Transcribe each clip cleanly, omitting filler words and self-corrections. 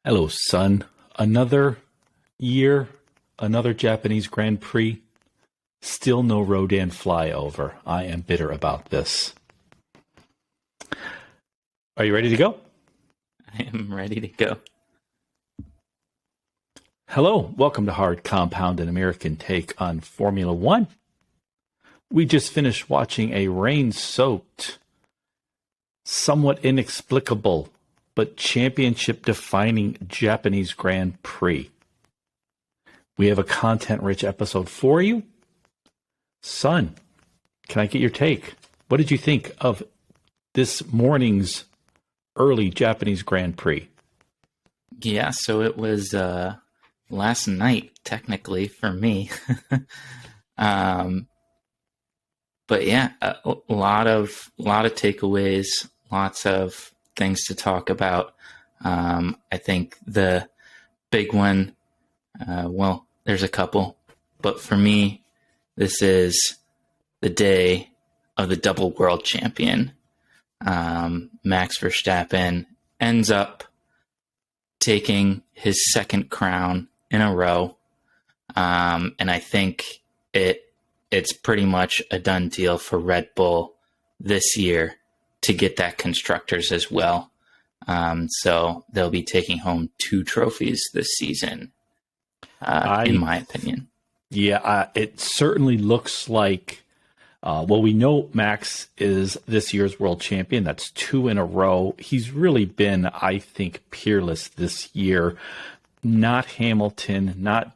Hello, son. Another year, another Japanese Grand Prix. Still no Rodan flyover. I am bitter about this. Are you ready to go? I am ready to go. Hello, welcome to Hard Compound, an American take on Formula One. We just finished watching a rain-soaked, somewhat inexplicable, but championship-defining Japanese Grand Prix. We have a content-rich episode for you. Son, can I get your take? What did you think of this morning's early Japanese Grand Prix? Yeah, so it was last night, technically, for me. But yeah, a lot of takeaways, lots of things to talk about. I think the big one, well, there's a couple, but for me, this is the day of the double world champion. Max Verstappen ends up taking his second crown in a row. And I think it's pretty much a done deal for Red Bull this year to get that constructors as well. So they'll be taking home 2 trophies this season, in my opinion. Yeah, it certainly looks like, well, we know Max is this year's world champion. That's 2 in a row. He's really been, I think, peerless this year. Not Hamilton, not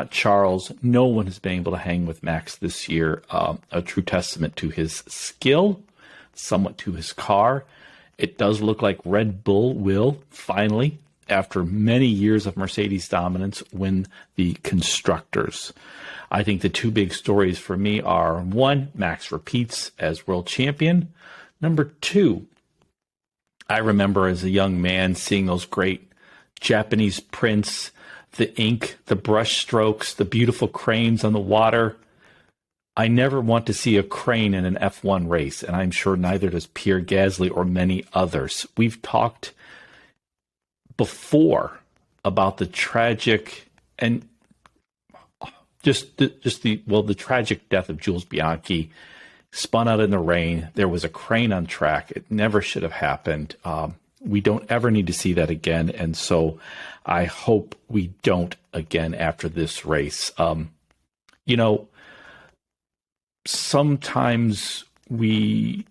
Charles. No one has been able to hang with Max this year. A true testament to his skill, somewhat to his car. It does look like Red Bull will finally, after many years of Mercedes dominance, win the constructors. I think the 2 big stories for me are, 1, Max repeats as world champion. Number 2, I remember as a young man seeing those great Japanese prints, the ink, the brush strokes, the beautiful cranes on the water. I never want to see a crane in an F1 race, and I'm sure neither does Pierre Gasly or many others. We've talked before about the tragic and the tragic death of Jules Bianchi, spun out in the rain. There was a crane on track. It never should have happened. We don't ever need to see that again, and so I hope we don't again after this race. Sometimes we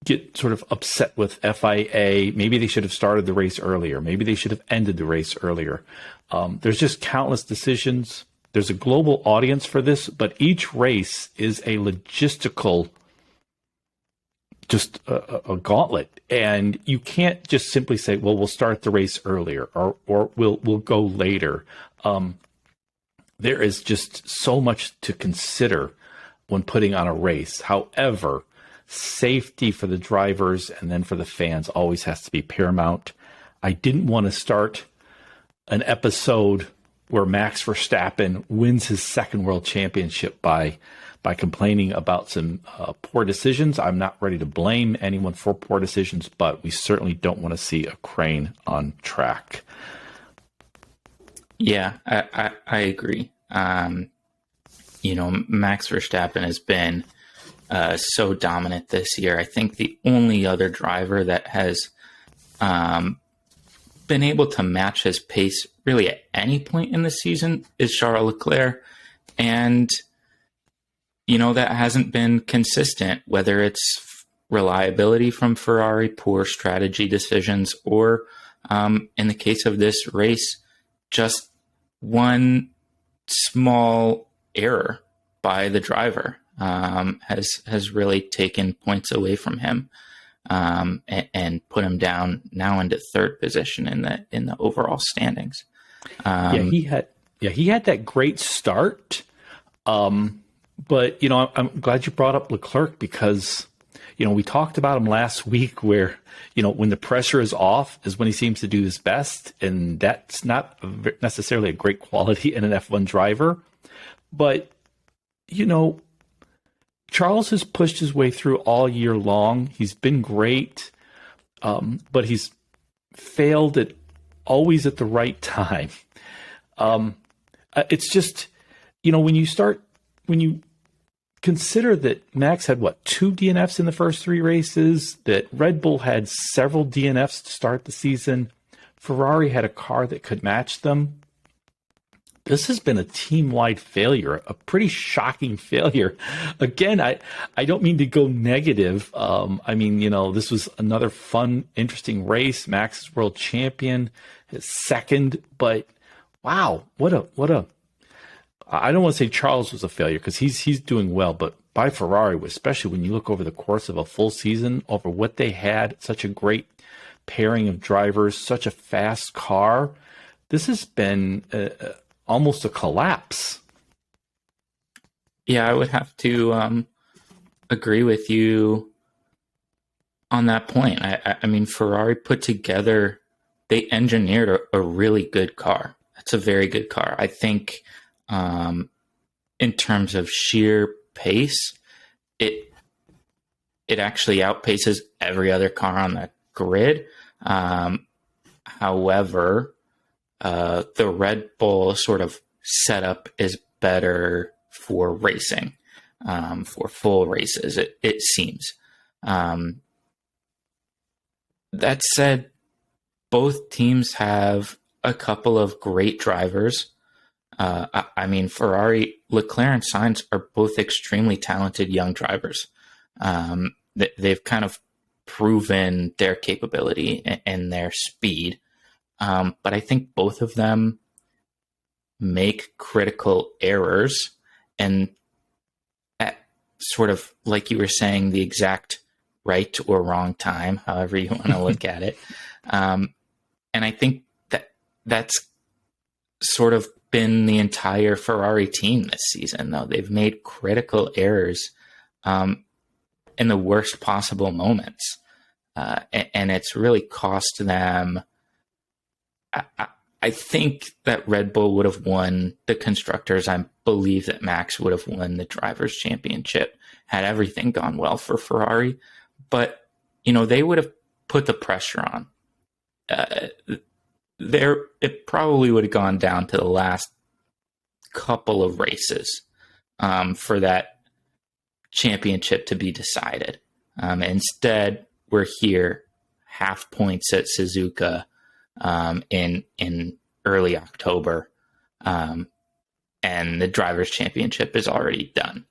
get sort of upset with FIA. Maybe they should have started the race earlier. Maybe they should have ended the race earlier. There's just countless decisions. There's a global audience for this, but each race is a logistical, just a gauntlet. And you can't just simply say, well, we'll start the race earlier or we'll go later. There is just so much to consider when putting on a race. However, safety for the drivers and then for the fans always has to be paramount. I didn't want to start an episode where Max Verstappen wins his second world championship by complaining about some poor decisions. I'm not ready to blame anyone for poor decisions, but we certainly don't want to see a crane on track. Yeah, I agree. Max Verstappen has been so dominant this year. I think the only other driver that has been able to match his pace really at any point in the season is Charles Leclerc. And, that hasn't been consistent, whether it's reliability from Ferrari, poor strategy decisions, or in the case of this race, just one small error by the driver has really taken points away from him and put him down now into 3rd position in the overall standings. He had that great start. But I'm glad you brought up Leclerc because we talked about him last week where when the pressure is off is when he seems to do his best, and that's not necessarily a great quality in an F1 driver. But Charles has pushed his way through all year long. He's been great, but he's failed at always at the right time. It's just, when you consider that Max had 2 DNFs in the first 3 races, that Red Bull had several DNFs to start the season, Ferrari had a car that could match them. This has been a team-wide failure, a pretty shocking failure. Again, I don't mean to go negative. This was another fun, interesting race. Max is world champion, his second, but wow, what a. I don't want to say Charles was a failure because he's doing well, but by Ferrari, especially when you look over the course of a full season, over what they had, such a great pairing of drivers, such a fast car, this has been almost a collapse. Yeah, I would have to agree with you on that point. I mean, Ferrari put together, they engineered a really good car. It's a very good car. I think in terms of sheer pace, it actually outpaces every other car on the grid. However, the Red Bull sort of setup is better for racing, for full races, it seems. That said, both teams have a couple of great drivers. Ferrari, Leclerc and Sainz are both extremely talented young drivers. They've kind of proven their capability and their speed. But I think both of them make critical errors, and at sort of, like you were saying, the exact right or wrong time, however you want to look at it. And I think that's sort of been the entire Ferrari team this season, though. They've made critical errors in the worst possible moments. And it's really cost them. I think that Red Bull would have won the Constructors. I believe that Max would have won the Drivers' Championship had everything gone well for Ferrari. But, they would have put the pressure on. It probably would have gone down to the last couple of races for that championship to be decided. Instead, we're here, half points at Suzuka in early October, and the Drivers' Championship is already done.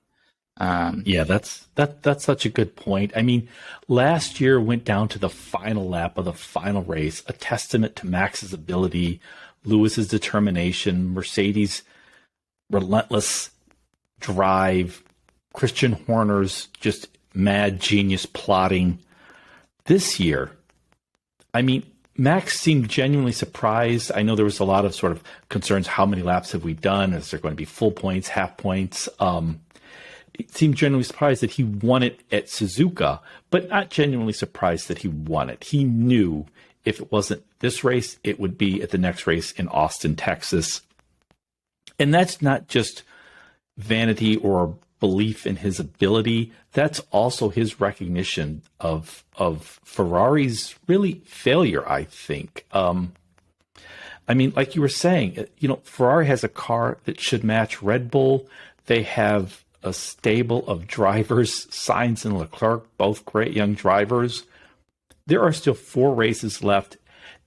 Yeah, that's such a good point. I mean, last year went down to the final lap of the final race, a testament to Max's ability, Lewis's determination, Mercedes' relentless drive, Christian Horner's just mad genius plotting. This year, I mean, Max seemed genuinely surprised. I know there was a lot of sort of concerns. How many laps have we done? Is there going to be full points, half points? It seemed genuinely surprised that he won it at Suzuka, but not genuinely surprised that he won it. He knew if it wasn't this race, it would be at the next race in Austin, Texas. And that's not just vanity or belief in his ability. That's also his recognition of Ferrari's really failure, I think. Like you were saying, Ferrari has a car that should match Red Bull. They have a stable of drivers, Sainz and Leclerc, both great young drivers. There are still 4 races left,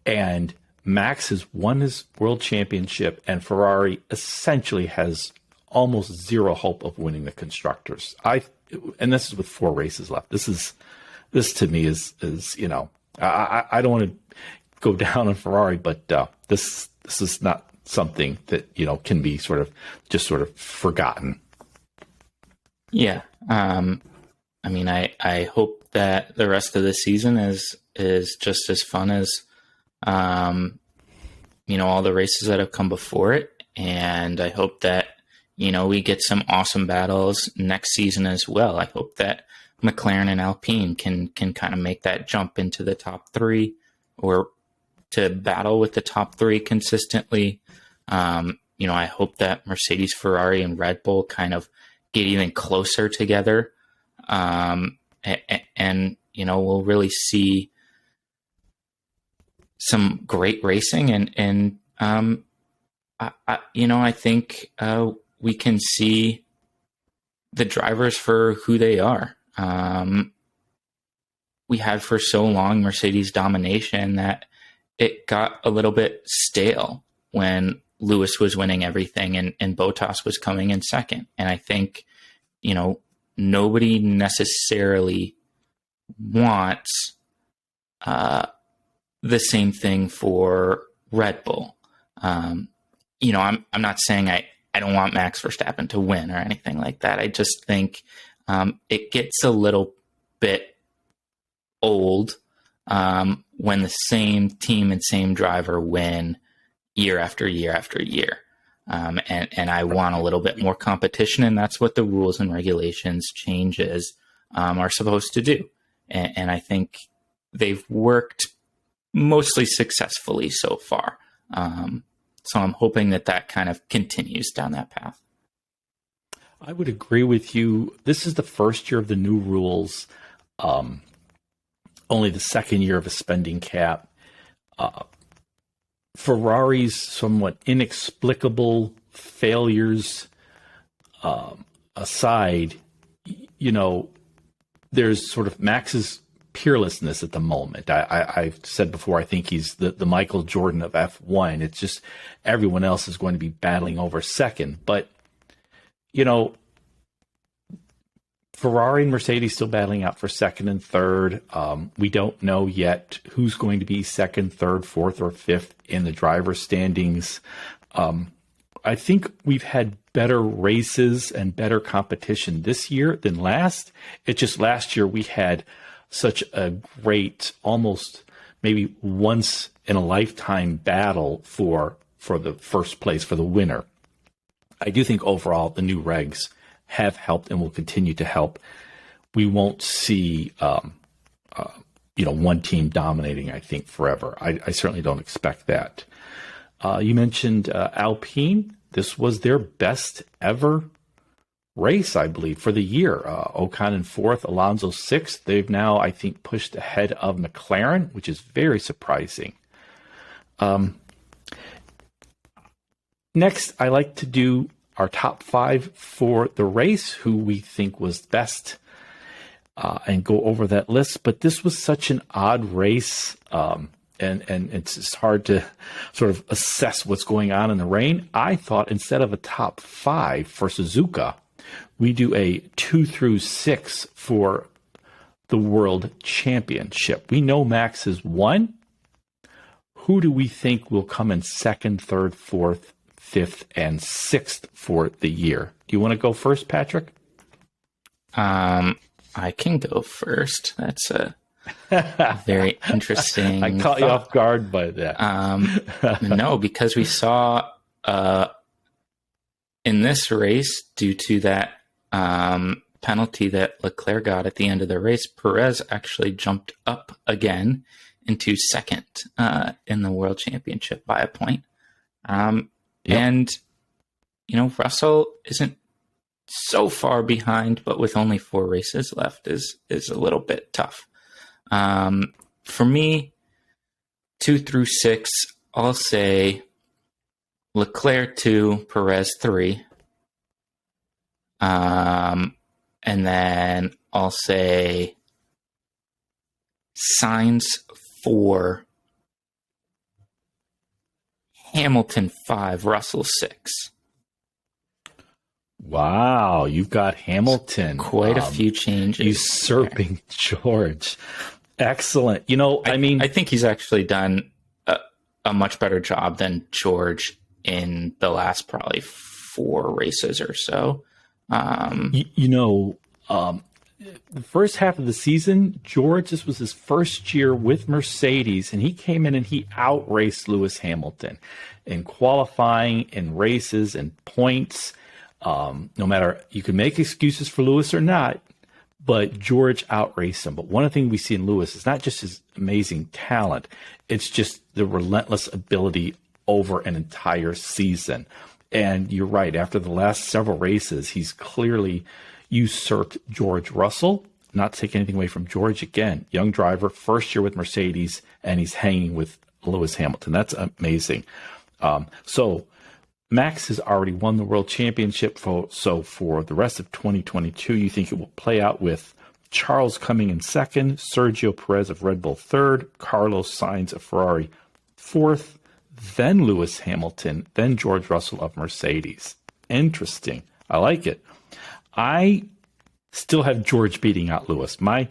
and Max has won his world championship, and Ferrari essentially has almost zero hope of winning the Constructors. And this is with 4 races left. This to me is I don't want to go down on Ferrari, but this is not something that can be sort of forgotten. Yeah. I hope that the rest of the season is just as fun as, all the races that have come before it. And I hope that, we get some awesome battles next season as well. I hope that McLaren and Alpine can kind of make that jump into the top 3 or to battle with the top 3 consistently. I hope that Mercedes, Ferrari, and Red Bull kind of get even closer together. And we'll really see some great racing, I think we can see the drivers for who they are. We had for so long Mercedes domination that it got a little bit stale when Lewis was winning everything and Bottas was coming in second. And I think, nobody necessarily wants the same thing for Red Bull. I'm not saying I don't want Max Verstappen to win or anything like that. I just think it gets a little bit old when the same team and same driver win year after year after year. And I want a little bit more competition, and that's what the rules and regulations changes are supposed to do. And I think they've worked mostly successfully so far. So I'm hoping that kind of continues down that path. I would agree with you. This is the first year of the new rules, only the second year of a spending cap. Ferrari's somewhat inexplicable failures aside, there's sort of Max's peerlessness at the moment. I've said before, I think he's the Michael Jordan of F1. It's just everyone else is going to be battling over second. But, Ferrari and Mercedes still battling out for second and third. We don't know yet who's going to be second, third, fourth, or fifth in the driver's standings. I think we've had better races and better competition this year than last. It's just last year we had such a great, almost maybe once in a lifetime battle for the first place, for the winner. I do think overall the new regs have helped and will continue to help. We won't see, one team dominating, I think, forever. I certainly don't expect that. You mentioned Alpine. This was their best ever race, I believe, for the year. Ocon in fourth, Alonso sixth. They've now, I think, pushed ahead of McLaren, which is very surprising. Next, I like to do our top five for the race, who we think was best, and go over that list. But this was such an odd race, and it's hard to sort of assess what's going on in the rain. I thought instead of a top five for Suzuka, we do a 2 through 6 for the World Championship. We know Max has won. Who do we think will come in second, third, fourth, fifth, and sixth for the year? Do you want to go first, Patrick? I can go first. That's a very interesting. I caught you off guard by that. No, because we saw in this race, due to that penalty that Leclerc got at the end of the race, Perez actually jumped up again into second in the World Championship by a point. And, Russell isn't so far behind, but with only 4 races left is a little bit tough. For me, 2 through 6, I'll say Leclerc 2, Perez 3. And then I'll say Sainz 4, Hamilton 5, Russell 6. Wow, you've got Hamilton. Quite a few changes. Usurping George. Excellent. I think he's actually done a much better job than George in the last probably 4 races or so. The first half of the season, George, this was his first year with Mercedes, and he came in and he outraced Lewis Hamilton in qualifying, in races, and points. No matter, you can make excuses for Lewis or not, but George outraced him. But one of the things we see in Lewis is not just his amazing talent, it's just the relentless ability over an entire season. And you're right, after the last several races, he's clearly usurped George Russell. Not taking anything away from George. Again, young driver, first year with Mercedes, and he's hanging with Lewis Hamilton. That's amazing. So Max has already won the world championship. So for the rest of 2022, you think it will play out with Charles coming in second, Sergio Perez of Red Bull third, Carlos Sainz of Ferrari fourth, then Lewis Hamilton, then George Russell of Mercedes. Interesting. I like it. I still have George beating out Lewis. My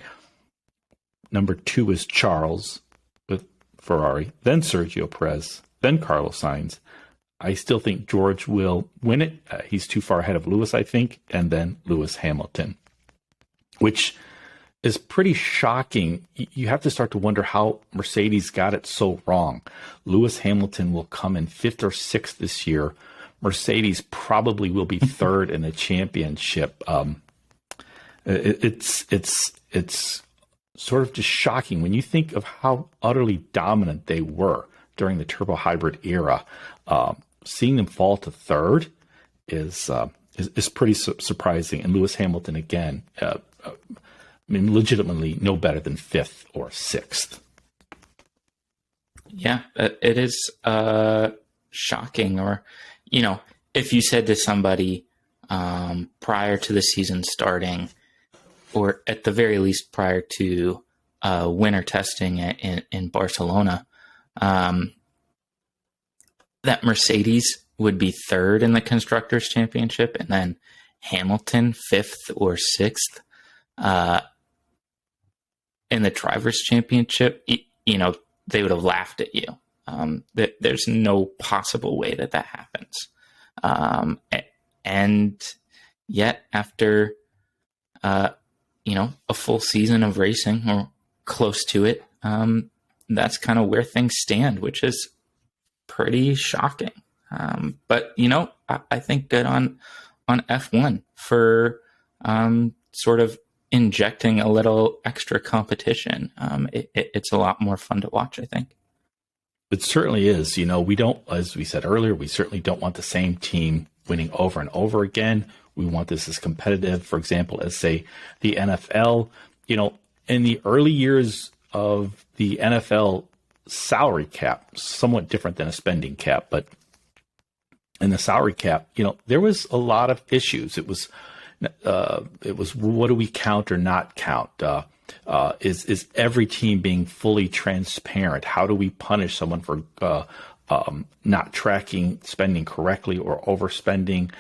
number 2 is Charles with Ferrari, then Sergio Perez, then Carlos Sainz. I still think George will win it. He's too far ahead of Lewis, I think, and then Lewis Hamilton, which is pretty shocking. You have to start to wonder how Mercedes got it so wrong. Lewis Hamilton will come in 5th or 6th this year. Mercedes probably will be 3rd in the championship. It's sort of just shocking when you think of how utterly dominant they were during the turbo hybrid era. Seeing them fall to 3rd is pretty surprising. And Lewis Hamilton again, legitimately no better than 5th or 6th. Yeah, it is shocking. Or, if you said to somebody prior to the season starting, or at the very least prior to winter testing in Barcelona, that Mercedes would be 3rd in the Constructors' Championship and then Hamilton 5th or 6th in the Drivers' Championship, they would have laughed at you. There's no possible way that happens. And yet after, a full season of racing or close to it, that's kind of where things stand, which is pretty shocking. But, I think good on F1 for sort of injecting a little extra competition. It's a lot more fun to watch, I think. It certainly is. We don't, as we said earlier, we certainly don't want the same team winning over and over again. We want this as competitive, for example, as, say, the NFL. In the early years of the NFL salary cap, somewhat different than a spending cap, but in the salary cap, there was a lot of issues. It was what do we count or not count? Is every team being fully transparent? How do we punish someone for not tracking spending correctly or overspending?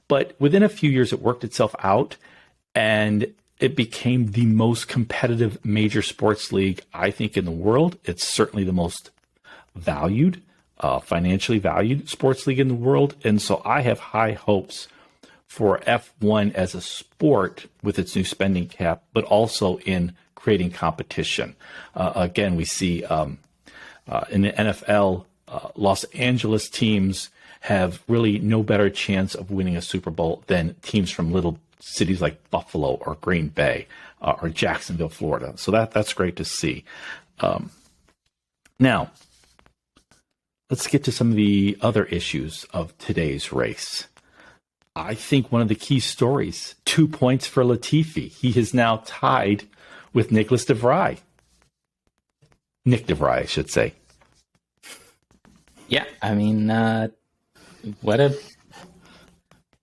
But within a few years, it worked itself out, and it became the most competitive major sports league, I think, in the world. It's certainly the most valued, financially valued sports league in the world. And so I have high hopes for F1 as a sport with its new spending cap, but also in creating competition. Again, we see in the NFL, Los Angeles teams have really no better chance of winning a Super Bowl than teams from little cities like Buffalo or Green Bay or Jacksonville, Florida. So that's great to see. Now, let's get to some of the other issues of today's race. I think one of the key stories, 2 points for Latifi. He is now tied with Nicholas de Vries. Nick de Vries, I should say. Yeah, I mean, what a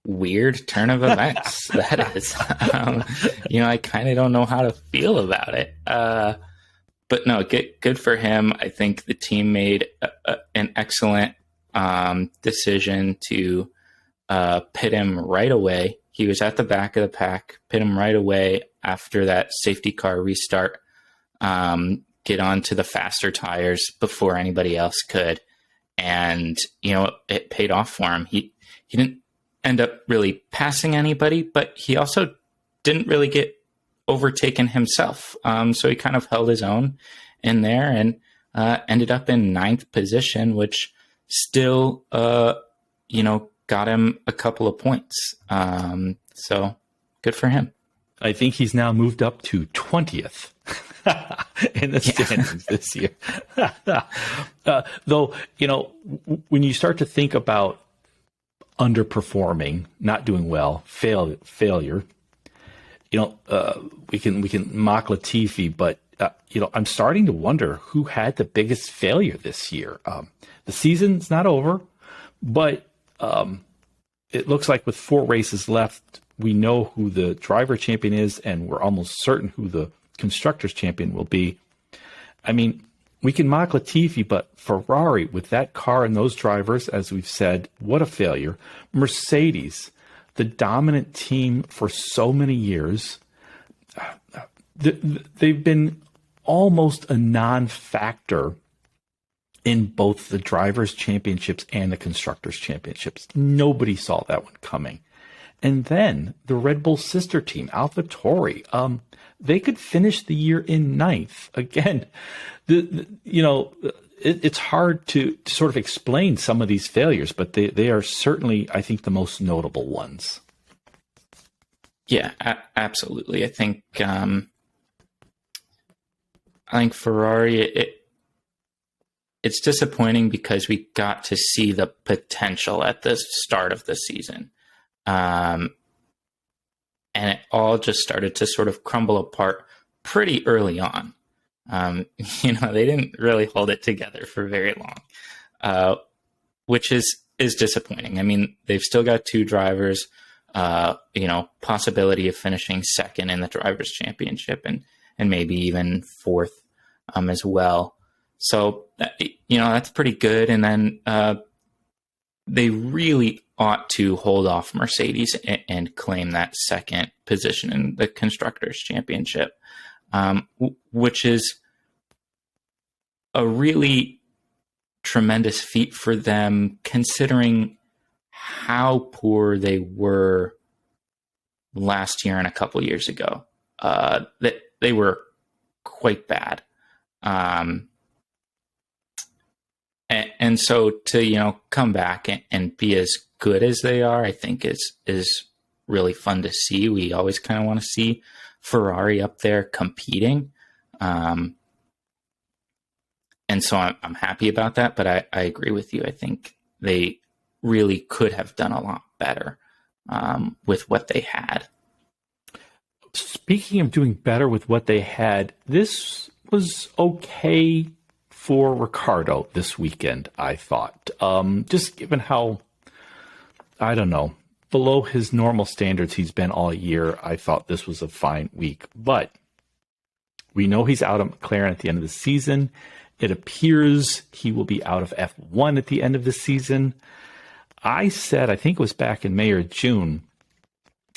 weird turn of events that is. I kind of don't know how to feel about it. But no, good for him. I think the team made an excellent decision to pit him right away. He was at the back of the pack, pit him right away after that safety car restart, get onto the faster tires before anybody else could. And, it paid off for him. He didn't end up really passing anybody, but he also didn't really get overtaken himself. So he kind of held his own in there and ended up in 9th position, which still, got him a couple of points. So good for him. I think he's now moved up to 20th in the standings this year. Though, when you start to think about underperforming, not doing well, failure, we can mock Latifi, but I'm starting to wonder who had the biggest failure this year. The season's not over, but it looks like with 4 races left, we know who the driver champion is, and we're almost certain who the constructors champion will be. I mean, we can mock Latifi, but Ferrari, with that car and those drivers, as we've said, what a failure. Mercedes, the dominant team for so many years, they've been almost a non-factor in both the drivers' championships and the constructors' championships. Nobody saw that one coming. And then the Red Bull sister team, AlphaTauri, they could finish the year in 9th. Again, it's hard to sort of explain some of these failures, but they are certainly, I think, the most notable ones. Yeah, absolutely. I think Ferrari, it's disappointing because we got to see the potential at the start of the season. And it all just started to sort of crumble apart pretty early on. They didn't really hold it together for very long, which is disappointing. I mean, they've still got 2 drivers, possibility of finishing second in the drivers' championship and maybe even 4th as well. So, that's pretty good. And then they really ought to hold off Mercedes and claim that second position in the Constructors' Championship, which is a really tremendous feat for them, considering how poor they were last year and a couple years ago. That they were quite bad. And so to, come back and be as good as they are, I think is really fun to see. We always kind of want to see Ferrari up there competing. And so I'm happy about that, but I agree with you. I think they really could have done a lot better with what they had. Speaking of doing better with what they had, this was okay for Riccardo this weekend, I thought. Just given how, I don't know, below his normal standards he's been all year, I thought this was a fine week. But we know he's out of McLaren at the end of the season. It appears he will be out of F1 at the end of the season. I said, I think it was back in May or June,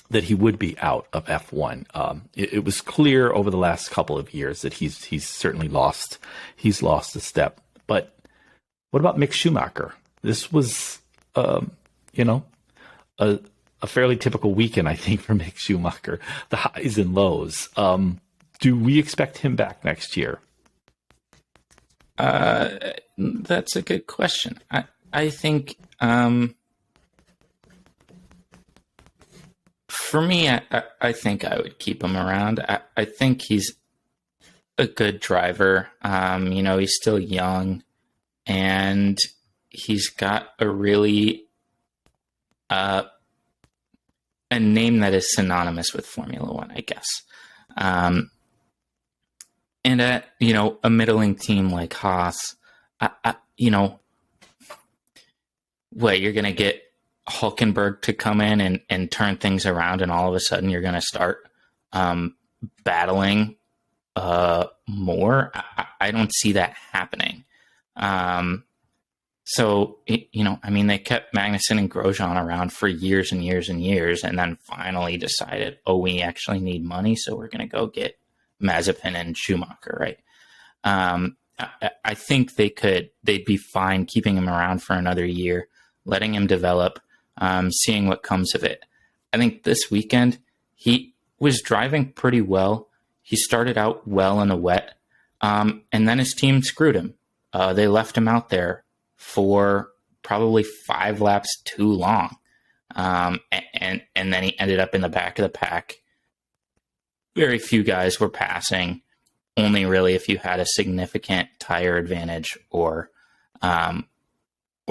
that he would be out of F1. It was clear over the last couple of years that he's certainly lost a step. But what about Mick Schumacher? This was, a fairly typical weekend, I think, for Mick Schumacher. The highs and lows. Do we expect him back next year? That's a good question. I think. For me, I think I would keep him around. I think he's a good driver. He's still young, and he's got a really a name that is synonymous with Formula One, I guess. And at a middling team like Haas, what you're going to get Hulkenberg to come in and turn things around, and all of a sudden you're going to start battling more. I don't see that happening. So, they kept Magnussen and Grosjean around for years and years and years, and then finally decided, we actually need money, so we're going to go get Mazepin and Schumacher, right? I think they'd be fine keeping him around for another year, letting him develop, seeing what comes of it. I think this weekend he was driving pretty well. He started out well in the wet, and then his team screwed him. They left him out there for probably 5 laps too long, and then he ended up in the back of the pack. Very few guys were passing. Only really if you had a significant tire advantage or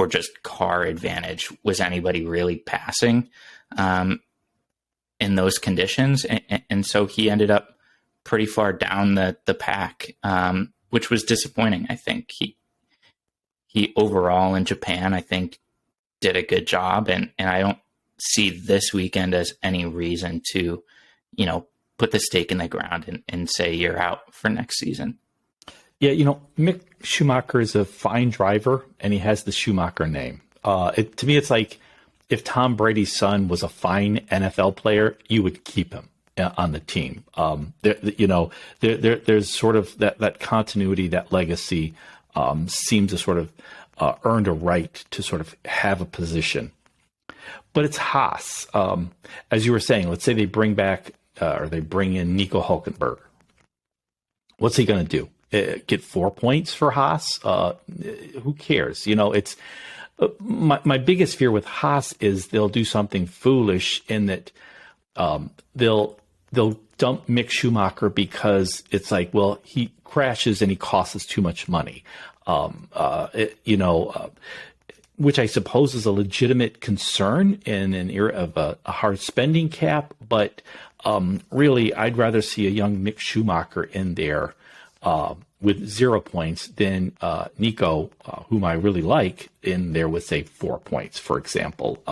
just car advantage was anybody really passing in those conditions. And so he ended up pretty far down the pack, which was disappointing. I think he overall in Japan, I think, did a good job, and I don't see this weekend as any reason to, put the stake in the ground and say you're out for next season. Yeah, Mick Schumacher is a fine driver, and he has the Schumacher name. To me, it's like if Tom Brady's son was a fine NFL player, you would keep him on the team. There's sort of that continuity, that legacy seems to sort of earned a right to sort of have a position. But it's Haas. As you were saying, let's say they bring back or they bring in Nico Hülkenberg. What's he going to do? Get 4 points for Haas? Who cares? It's my biggest fear with Haas is they'll do something foolish in that they'll dump Mick Schumacher because it's like, well, he crashes and he costs us too much money. Which I suppose is a legitimate concern in an era of a hard spending cap. But really, I'd rather see a young Mick Schumacher in there with 0 points than Nico, whom I really like, in there with, say, 4 points, for example.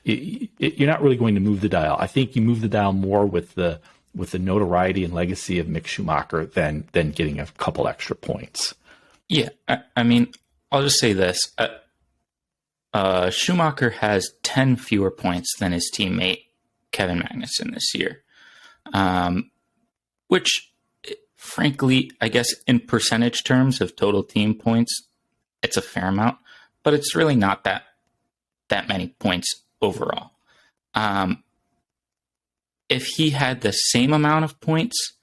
You're not really going to move the dial. I think you move the dial more with the notoriety and legacy of Mick Schumacher than getting a couple extra points. Yeah, I mean, I'll just say this. Schumacher has 10 fewer points than his teammate Kevin Magnussen this year, which, frankly, I guess in percentage terms of total team points, it's a fair amount, but it's really not that many points overall. If he had the same amount of points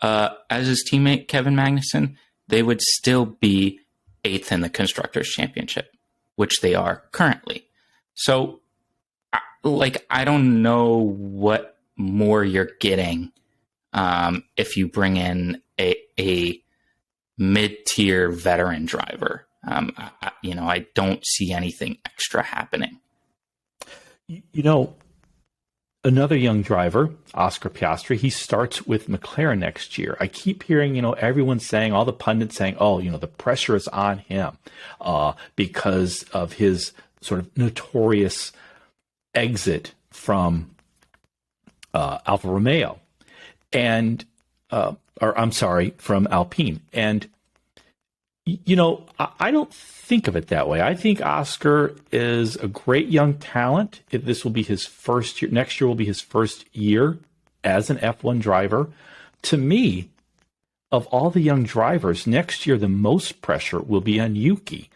as his teammate Kevin Magnussen, they would still be 8th in the Constructors' Championship, which they are currently. So, I don't know what more you're getting if you bring in a mid-tier veteran driver. I don't see anything extra happening. Another young driver, Oscar Piastri, he starts with McLaren next year. I keep hearing, everyone saying, all the pundits saying, the pressure is on him because of his sort of notorious exit from Alfa Romeo from Alpine. And, I don't think of it that way. I think Oscar is a great young talent. If this will be his first year, next year will be his first year as an F1 driver. To me, of all the young drivers, next year the most pressure will be on Yuki.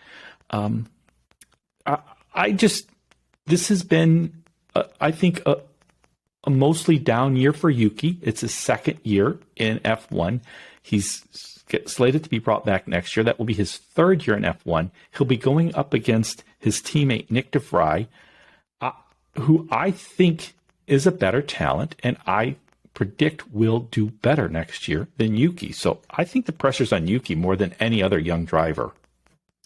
This has been, I think, a mostly down year for Yuki. It's his second year in F1. He's slated to be brought back next year. That will be his third year in F1. He'll be going up against his teammate Nick de Vries, who I think is a better talent, and I predict will do better next year than Yuki. So I think the pressure's on Yuki more than any other young driver.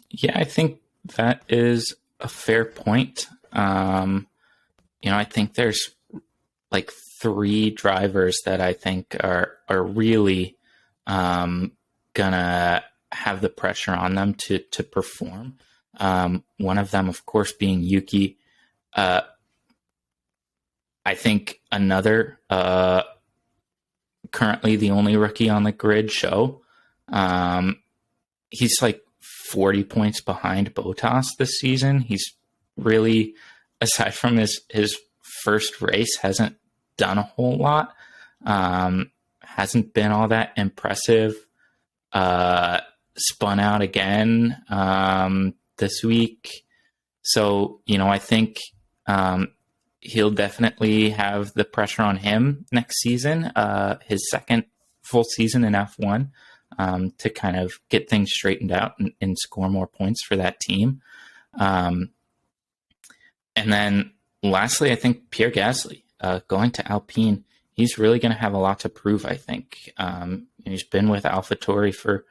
Yeah, I think that is a fair point. I think there's like 3 drivers that I think are really gonna have the pressure on them to perform. One of them, of course, being Yuki. I think another, currently the only rookie on the grid, show. He's like 40 points behind Bottas this season. He's really, aside from his first race, hasn't done a whole lot. Hasn't been all that impressive. Spun out again this week. So, I think he'll definitely have the pressure on him next season, his second full season in F1, to kind of get things straightened out and score more points for that team. And then lastly, I think Pierre Gasly, going to Alpine, he's really going to have a lot to prove, I think. He's been with AlphaTauri for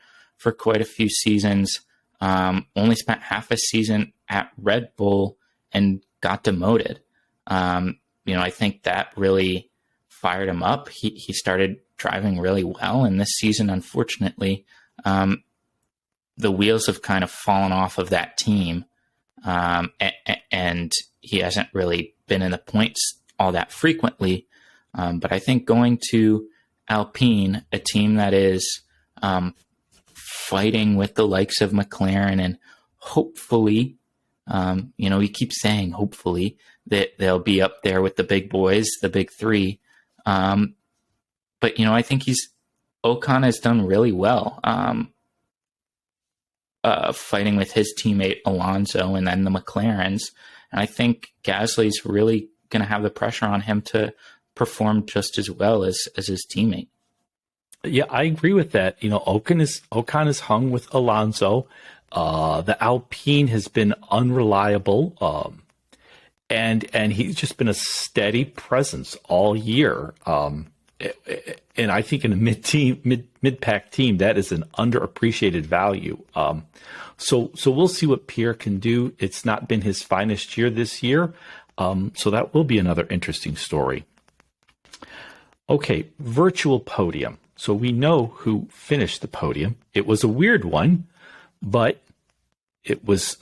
quite a few seasons, only spent half a season at Red Bull and got demoted. I think that really fired him up. He started driving really well. And this season, unfortunately, the wheels have kind of fallen off of that team. And he hasn't really been in the points all that frequently. But I think going to Alpine, a team that is fighting with the likes of McLaren, and hopefully, he keeps saying hopefully that they'll be up there with the big boys, the big three. But I think Ocon has done really well, fighting with his teammate Alonso and then the McLarens. And I think Gasly's really going to have the pressure on him to perform just as well as his teammate. Yeah, I agree with that. Ocon is hung with Alonso. The Alpine has been unreliable, and he's just been a steady presence all year. And I think in a mid-pack team, that is an underappreciated value. So we'll see what Pierre can do. It's not been his finest year this year, so that will be another interesting story. Okay, virtual podium. So we know who finished the podium. It was a weird one, but it was,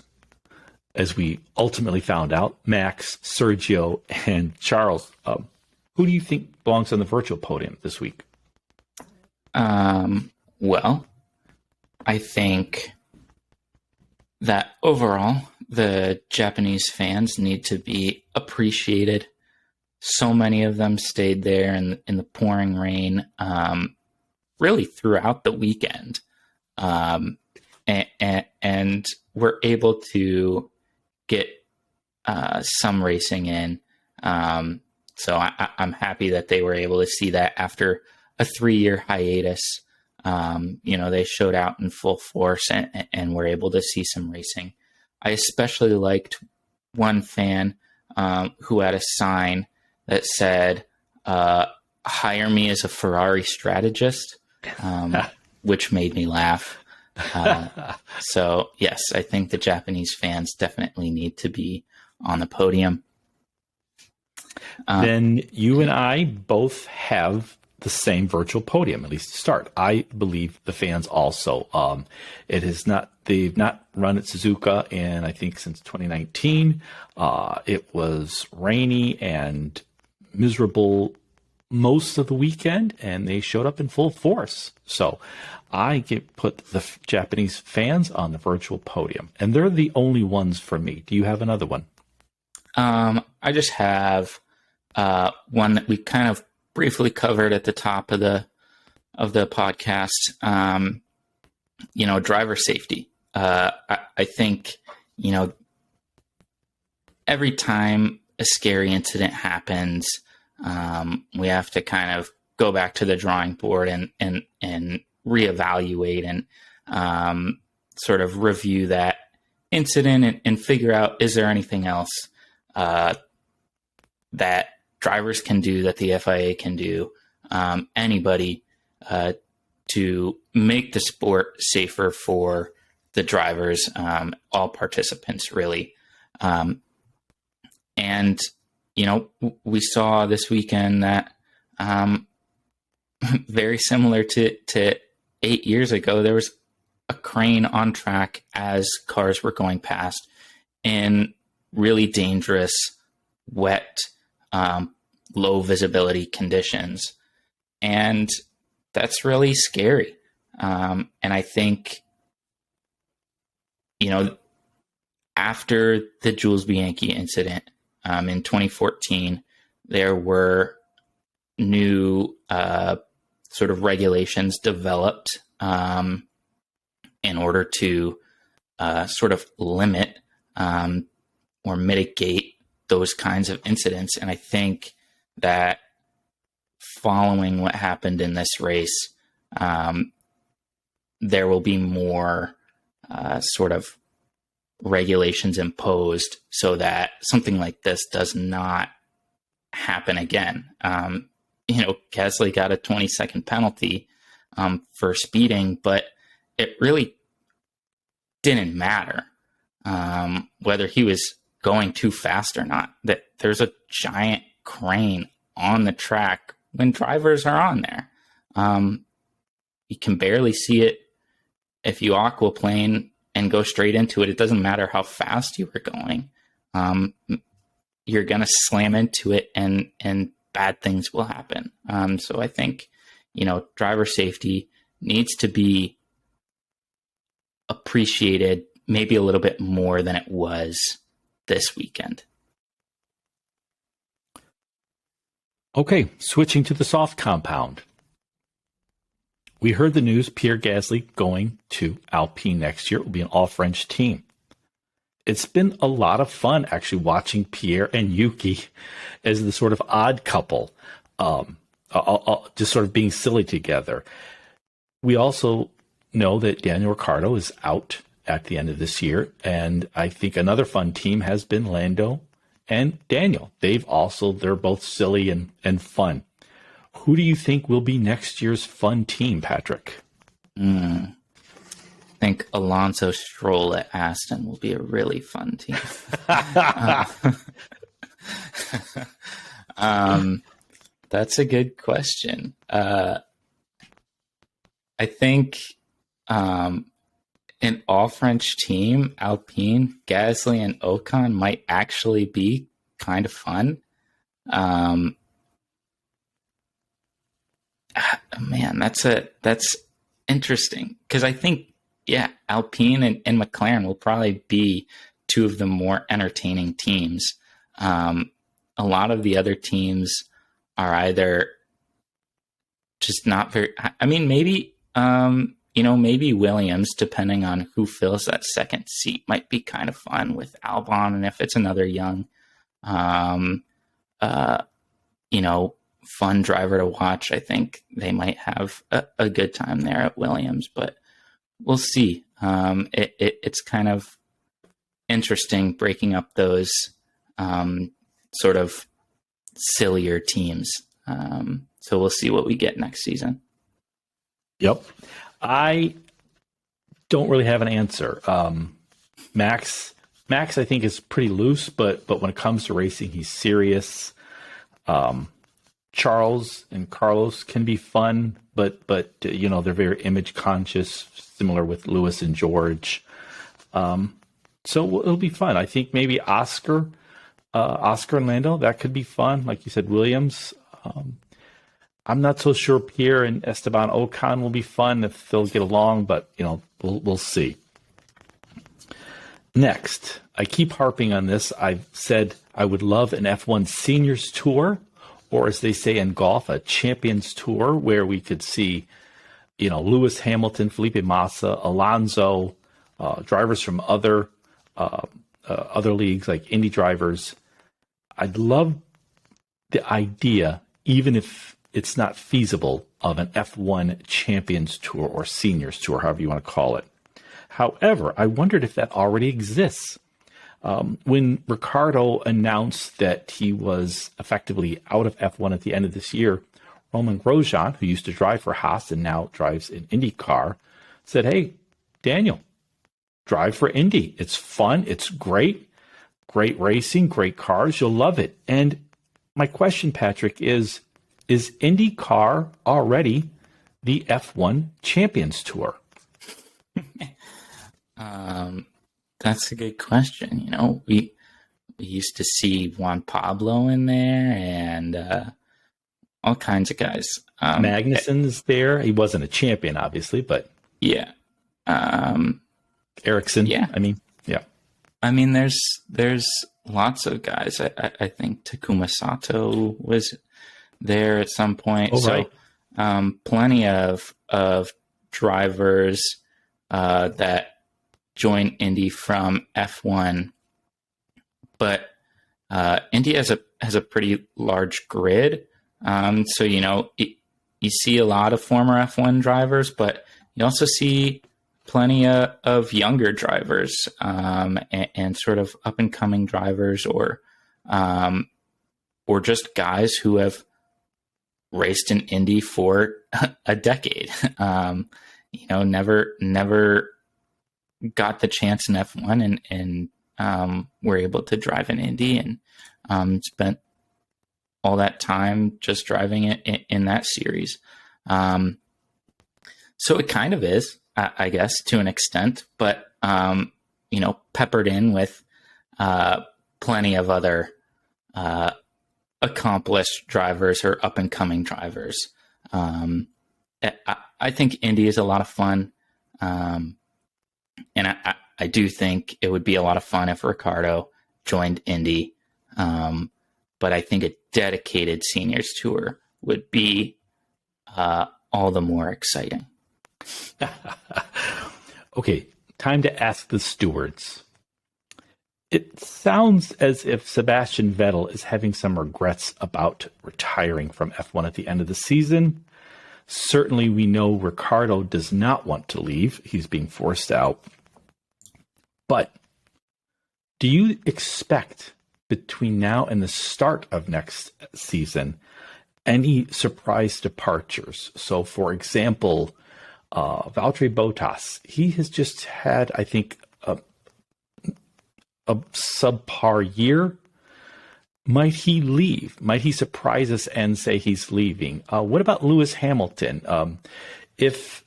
as we ultimately found out, Max, Sergio, and Charles. Who do you think belongs on the virtual podium this week? Well, I think that overall, the Japanese fans need to be appreciated. So many of them stayed there in the pouring rain, really throughout the weekend, and were able to get some racing in. So I'm happy that they were able to see that after a 3-year hiatus. They showed out in full force and were able to see some racing. I especially liked one fan who had a sign that said, "Hire me as a Ferrari strategist," which made me laugh. So yes, I think the Japanese fans definitely need to be on the podium. Then you and I both have the same virtual podium, at least to start. I believe the fans also. They've not run at Suzuka in, I think, since 2019. It was rainy and miserable most of the weekend, and they showed up in full force. So I put the Japanese fans on the virtual podium, and they're the only ones for me. Do you have another one? I just have one that we kind of briefly covered at the top of the podcast. Driver safety. I think every time a scary incident happens, we have to kind of go back to the drawing board and reevaluate and sort of review that incident and figure out, is there anything else that drivers can do, that the FIA can do, anybody to make the sport safer for the drivers, all participants really. And we saw this weekend that very similar to 8 years ago, there was a crane on track as cars were going past in really dangerous, wet, low visibility conditions. And that's really scary. And I think, after the Jules Bianchi incident in 2014, there were new sort of regulations developed in order to sort of limit or mitigate those kinds of incidents. And I think that following what happened in this race, there will be more sort of regulations imposed so that something like this does not happen again. Gasly got a 20-second penalty for speeding, but it really didn't matter whether he was going too fast or not. That there's a giant crane on the track when drivers are on there. You can barely see it. If you aquaplane and go straight into it, it doesn't matter how fast you were going. You're going to slam into it and bad things will happen. So I think, driver safety needs to be appreciated maybe a little bit more than it was this weekend. Okay, switching to the soft compound. We heard the news Pierre Gasly going to Alpine next year. It will be an all-French team. It's been a lot of fun actually watching Pierre and Yuki as the sort of odd couple, just sort of being silly together. We also know that Daniel Ricciardo is out at the end of this year, and I think another fun team has been Lando and Daniel. They're both silly and fun. Who do you think will be next year's fun team, Patrick? I think Alonso Stroll at Aston will be a really fun team. That's a good question. I think an all-French team, Alpine, Gasly, and Ocon might actually be kind of fun. Man, that's interesting because I think, Alpine and McLaren will probably be two of the more entertaining teams. A lot of the other teams are either just not very. I mean, maybe maybe Williams, depending on who fills that second seat, might be kind of fun with Albon, and if it's another young, fun driver to watch, I think they might have a good time there at Williams, but we'll see. It's kind of interesting breaking up those sort of sillier teams. So we'll see what we get next season. Yep. I don't really have an answer. Max, I think, is pretty loose, but when it comes to racing, he's serious. Charles and Carlos can be fun, but they're very image conscious, similar with Lewis and George. So it'll be fun. I think maybe Oscar and Lando, that could be fun. Like you said, Williams. I'm not so sure Pierre and Esteban Ocon will be fun if they'll get along, but we'll see. Next, I keep harping on this. I've said I would love an F1 Seniors Tour, or as they say in golf, a Champions Tour, where we could see, Lewis Hamilton, Felipe Massa, Alonso, drivers from other leagues like Indy drivers. I'd love the idea, even if it's not feasible, of an F1 Champions Tour or Seniors Tour, however you want to call it. However, I wondered if that already exists. When Riccardo announced that he was effectively out of F1 at the end of this year, Romain Grosjean, who used to drive for Haas and now drives an Indy car, said, "Hey, Daniel, drive for Indy. It's fun. It's great racing, great cars. You'll love it." And my question, Patrick, is IndyCar already the F1 Champions Tour? That's a good question. We used to see Juan Pablo in there and all kinds of guys. Magnussen's there. He wasn't a champion, obviously, but yeah. Ericsson. Yeah. Yeah. There's lots of guys. I think Takuma Sato was there at some point. Oh, right. So plenty of drivers that join Indy from F1, but Indy has a pretty large grid. So you see a lot of former F1 drivers, but you also see plenty of younger drivers and sort of up and coming drivers, or just guys who have raced in Indy for a decade. Never got the chance in F1 and were able to drive in Indy and spent all that time just driving it in that series. So it kind of is, I guess, to an extent, but, peppered in with plenty of other accomplished drivers or up-and-coming drivers. I think Indy is a lot of fun. And I do think it would be a lot of fun if Riccardo joined Indy. But I think a dedicated seniors tour would be all the more exciting. Okay, time to ask the stewards. It sounds as if Sebastian Vettel is having some regrets about retiring from F1 at the end of the season. Certainly, we know Riccardo does not want to leave. He's being forced out. But do you expect between now and the start of next season any surprise departures? So, for example, Valtteri Bottas, he has just had, I think, a subpar year. Might he leave? Might he surprise us and say he's leaving? What about Lewis Hamilton? If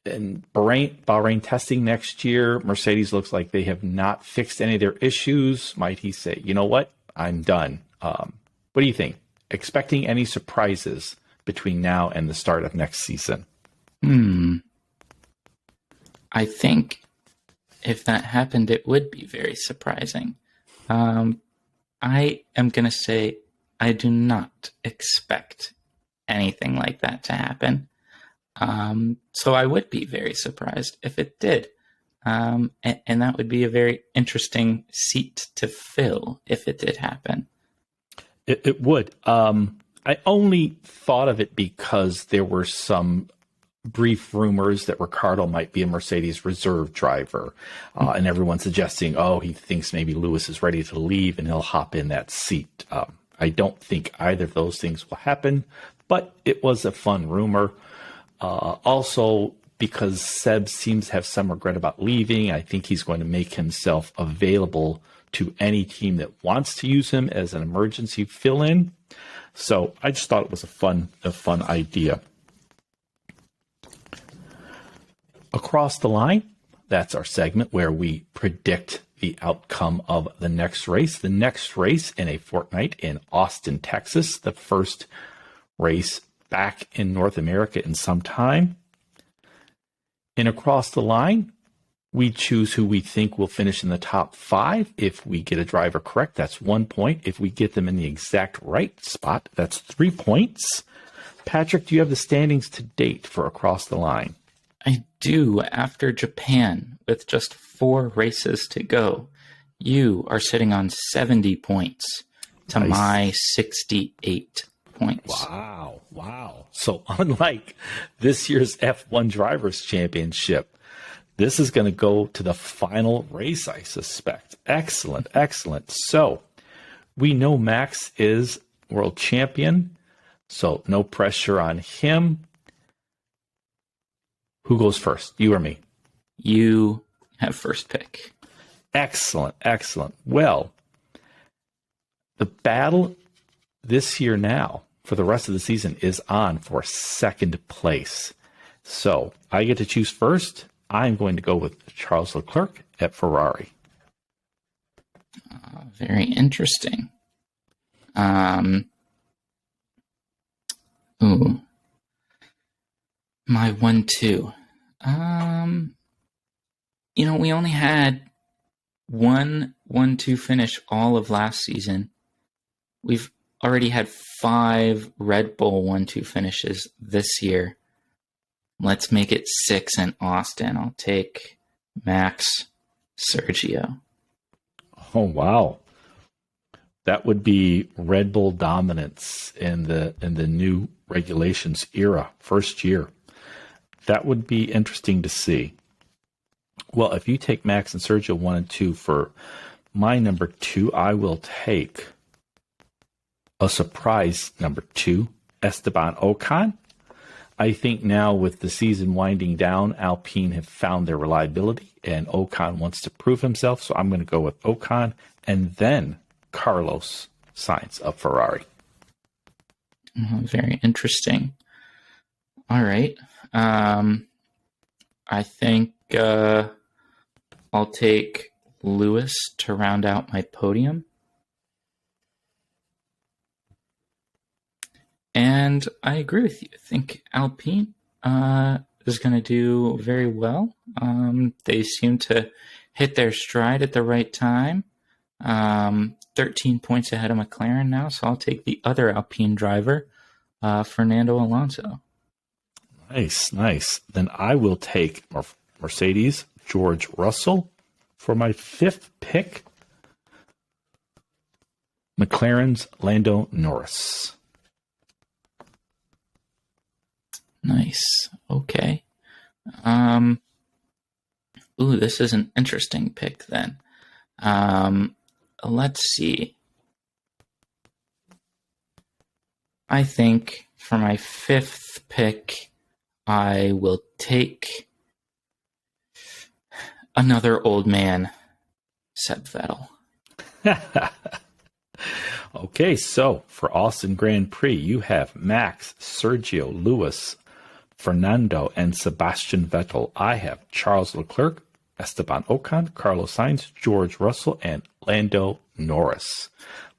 in Bahrain testing next year, Mercedes looks like they have not fixed any of their issues, might he say, you know what, I'm done? What do you think? Expecting any surprises between now and the start of next season? I think if that happened, it would be very surprising. I am going to say I do not expect anything like that to happen. So I would be very surprised if it did. And that would be a very interesting seat to fill if it did happen. It would. I only thought of it because there were some brief rumors that Riccardo might be a Mercedes reserve driver, and everyone's suggesting, he thinks maybe Lewis is ready to leave and he'll hop in that seat. I don't think either of those things will happen, but it was a fun rumor. Also, because Seb seems to have some regret about leaving, I think he's going to make himself available to any team that wants to use him as an emergency fill-in. So I just thought it was a fun idea. Across the line, that's our segment where we predict the outcome of the next race. The next race in a fortnight in Austin, Texas, the first race back in North America in some time. And across the line, we choose who we think will finish in the top 5. If we get a driver correct, that's 1 point. If we get them in the exact right spot, that's 3 points. Patrick, do you have the standings to date for across the line? I do. After Japan, with just 4 races to go, you are sitting on 70 points to my 68 points. Wow. So unlike this year's F1 Drivers' Championship, this is going to go to the final race, I suspect. Excellent. So we know Max is world champion, so no pressure on him. Who goes first, you or me? You have first pick. Excellent. Well, the battle this year now for the rest of the season is on for second place. So I get to choose first. I'm going to go with Charles Leclerc at Ferrari. Very interesting. My 1-2. We only had 1-1-2 finish all of last season. We've already had 5 Red Bull 1-2 finishes this year. Let's make it 6 in Austin. I'll take Max Sergio. Oh, wow. That would be Red Bull dominance in the new regulations era, first year. That would be interesting to see. Well, if you take Max and Sergio 1 and 2 for my number 2, I will take a surprise number 2, Esteban Ocon. I think now with the season winding down, Alpine have found their reliability, and Ocon wants to prove himself. So I'm going to go with Ocon and then Carlos Sainz of Ferrari. Very interesting. All right. I think I'll take Lewis to round out my podium. And I agree with you. I think Alpine is going to do very well. They seem to hit their stride at the right time. 13 points ahead of McLaren now, so I'll take the other Alpine driver, Fernando Alonso. Nice. Then I will take Mercedes, George Russell. For my fifth pick, McLaren's Lando Norris. Nice. Okay. This is an interesting pick then. Let's see. I think for my fifth pick, I will take another old man, Seb Vettel. Okay, so for Austin Grand Prix, you have Max, Sergio, Lewis, Fernando, and Sebastian Vettel. I have Charles Leclerc, Esteban Ocon, Carlos Sainz, George Russell, and Lando Norris.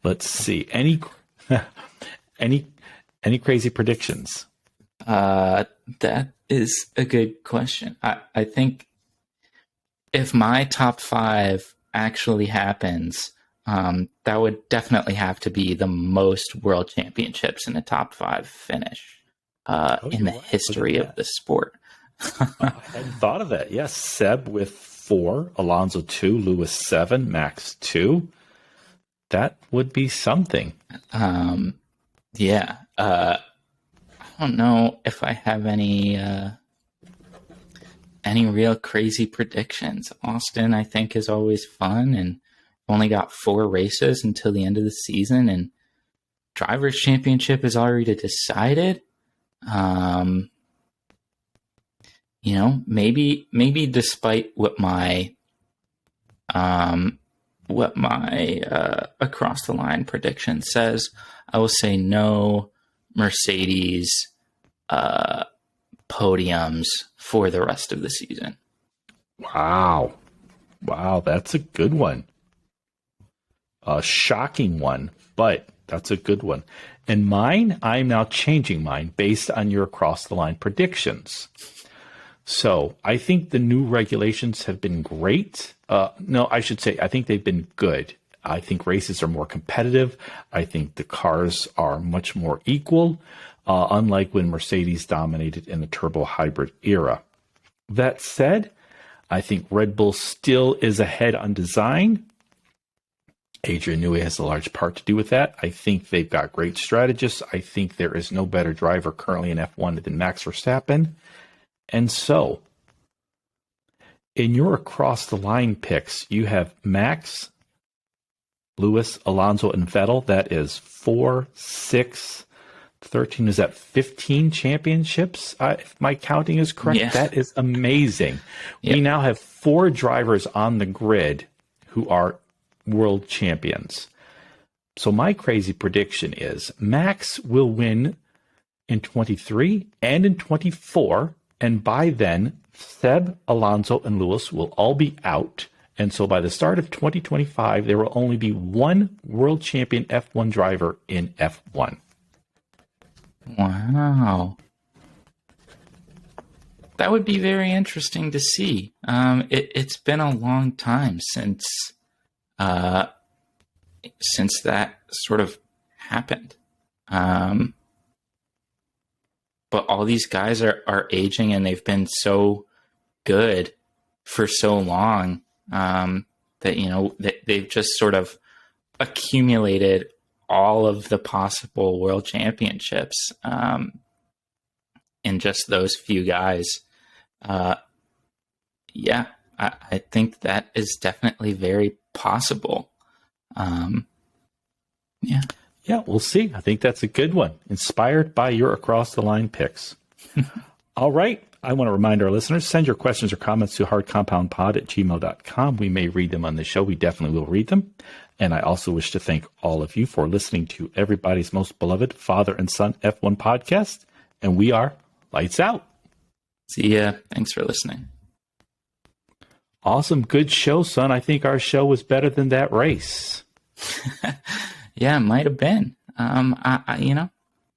Let's see. Any crazy predictions? That is a good question. I think if my top five actually happens, that would definitely have to be the most world championships in a top five finish in the history of the sport. I hadn't thought of that. Yes, Seb with 4, Alonso 2, Lewis 7, Max 2. That would be something. Yeah. I don't know if I have any real crazy predictions. Austin, I think, is always fun, and only got 4 races until the end of the season, and Drivers' Championship is already decided. Maybe despite what my across the line prediction says, I will say no Mercedes podiums for the rest of the season. Wow, that's a good one. A shocking one, but that's a good one. And mine, I'm now changing mine based on your across the line predictions. So I think the new regulations have been great. No, I should say I think they've been good. I think races are more competitive. I think the cars are much more equal, unlike when Mercedes dominated in the turbo hybrid era. That said, I think Red Bull still is ahead on design. Adrian Newey has a large part to do with that. I think they've got great strategists. I think there is no better driver currently in F1 than Max Verstappen. And so, in your across-the-line picks, you have Max, Lewis, Alonso, and Vettel. That is 4, 6, 13. Is that 15 championships? If my counting is correct, Yeah. That is amazing. Yep. We now have 4 drivers on the grid who are world champions. So my crazy prediction is Max will win in 23 and in 24. And by then, Seb, Alonso, and Lewis will all be out. And so by the start of 2025, there will only be one world champion F1 driver in F1. Wow. That would be very interesting to see. It's been a long time since that sort of happened. But all these guys are aging, and they've been so good for so long that they've just sort of accumulated all of the possible world championships in just those few guys. I think that is definitely very possible. Yeah, we'll see. I think that's a good one. Inspired by your across-the-line picks. All right. I want to remind our listeners, send your questions or comments to hardcompoundpod@gmail.com. We may read them on the show. We definitely will read them. And I also wish to thank all of you for listening to everybody's most beloved father and son F1 podcast. And we are Lights out. See ya. Thanks for listening. Awesome. Good show, son. I think our show was better than that race. Yeah, it might have been.